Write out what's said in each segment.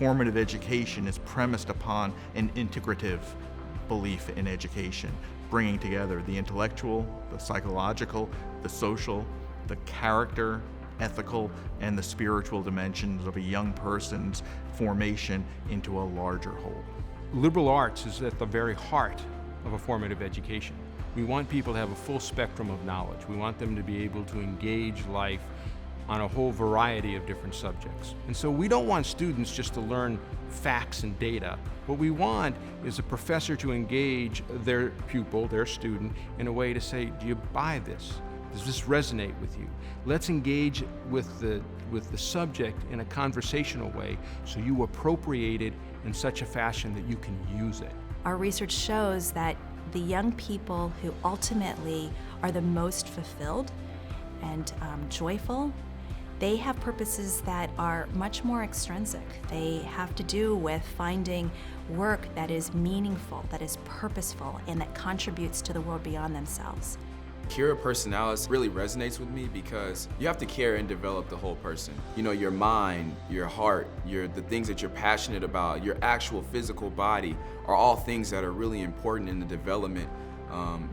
formative education is premised upon an integrative belief in education, bringing together the intellectual, the psychological, the social, the character, ethical, and the spiritual dimensions of a young person's formation into a larger whole. Liberal arts is at the very heart of a formative education. We want people to have a full spectrum of knowledge. We want them to be able to engage life on a whole variety of different subjects. And so we don't want students just to learn facts and data. What we want is a professor to engage their pupil, their student, in a way to say, do you buy this? Does this resonate with you? Let's engage with the subject in a conversational way so you appropriate it in such a fashion that you can use it. Our research shows that the young people who ultimately are the most fulfilled and joyful, they have purposes that are much more extrinsic. They have to do with finding work that is meaningful, that is purposeful, and that contributes to the world beyond themselves. Cura Personalis really resonates with me because you have to care and develop the whole person. You know, your mind, your heart, the things that you're passionate about, your actual physical body are all things that are really important in the development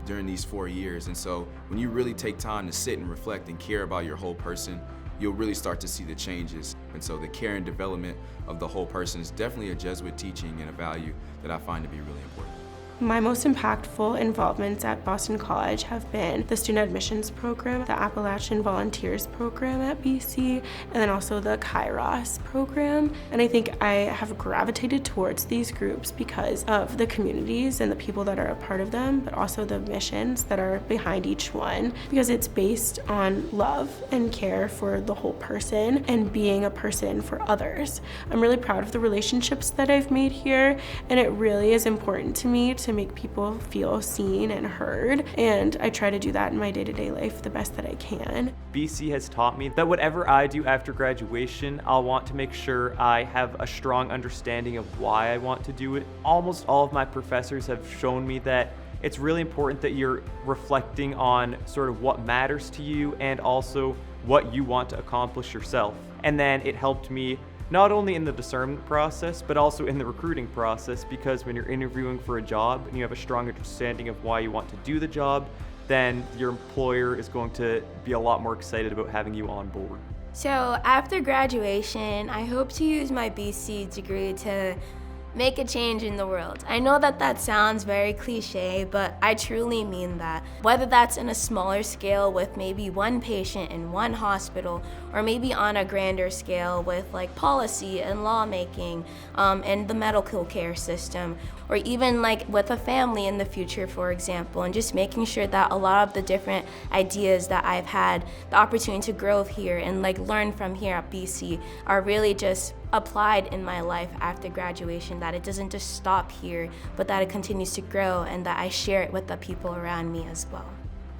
during these 4 years. And so when you really take time to sit and reflect and care about your whole person, you'll really start to see the changes. And so the care and development of the whole person is definitely a Jesuit teaching and a value that I find to be really important. My most impactful involvements at Boston College have been the student admissions program, the Appalachian Volunteers program at BC, and then also the Kairos program. And I think I have gravitated towards these groups because of the communities and the people that are a part of them, but also the missions that are behind each one, because it's based on love and care for the whole person and being a person for others. I'm really proud of the relationships that I've made here, and it really is important to me to make people feel seen and heard, and I try to do that in my day-to-day life the best that I can. BC has taught me that whatever I do after graduation, I'll want to make sure I have a strong understanding of why I want to do it. Almost all of my professors have shown me that it's really important that you're reflecting on sort of what matters to you and also what you want to accomplish yourself. And then it helped me not only in the discernment process, but also in the recruiting process, because when you're interviewing for a job and you have a strong understanding of why you want to do the job, then your employer is going to be a lot more excited about having you on board. So after graduation, I hope to use my BC degree to make a change in the world. I know that sounds very cliche, but I truly mean that. Whether that's in a smaller scale with maybe one patient in one hospital, or maybe on a grander scale with like policy and lawmaking and the medical care system, or even like with a family in the future, for example, and just making sure that a lot of the different ideas that I've had the opportunity to grow here and like learn from here at BC are really just applied in my life after graduation, that it doesn't just stop here, but that it continues to grow and that I share it with the people around me as well.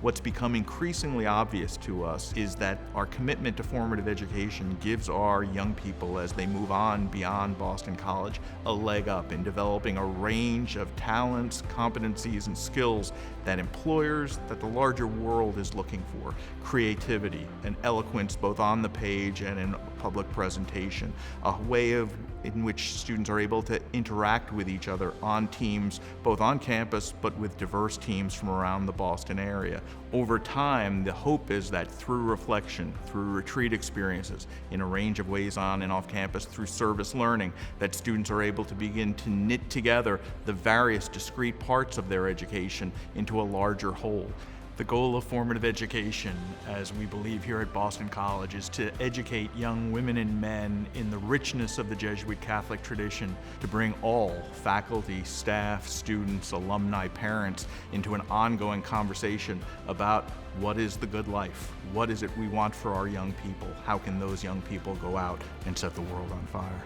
What's become increasingly obvious to us is that our commitment to formative education gives our young people, as they move on beyond Boston College, a leg up in developing a range of talents, competencies, and skills that employers, that the larger world is looking for. Creativity and eloquence both on the page and in public presentation, a way in which students are able to interact with each other on teams, both on campus, but with diverse teams from around the Boston area. Over time, the hope is that through reflection, through retreat experiences, in a range of ways on and off campus, through service learning, that students are able to begin to knit together the various discrete parts of their education into a larger whole. The goal of formative education, as we believe here at Boston College, is to educate young women and men in the richness of the Jesuit Catholic tradition, to bring all faculty, staff, students, alumni, parents into an ongoing conversation about what is the good life, what is it we want for our young people, how can those young people go out and set the world on fire.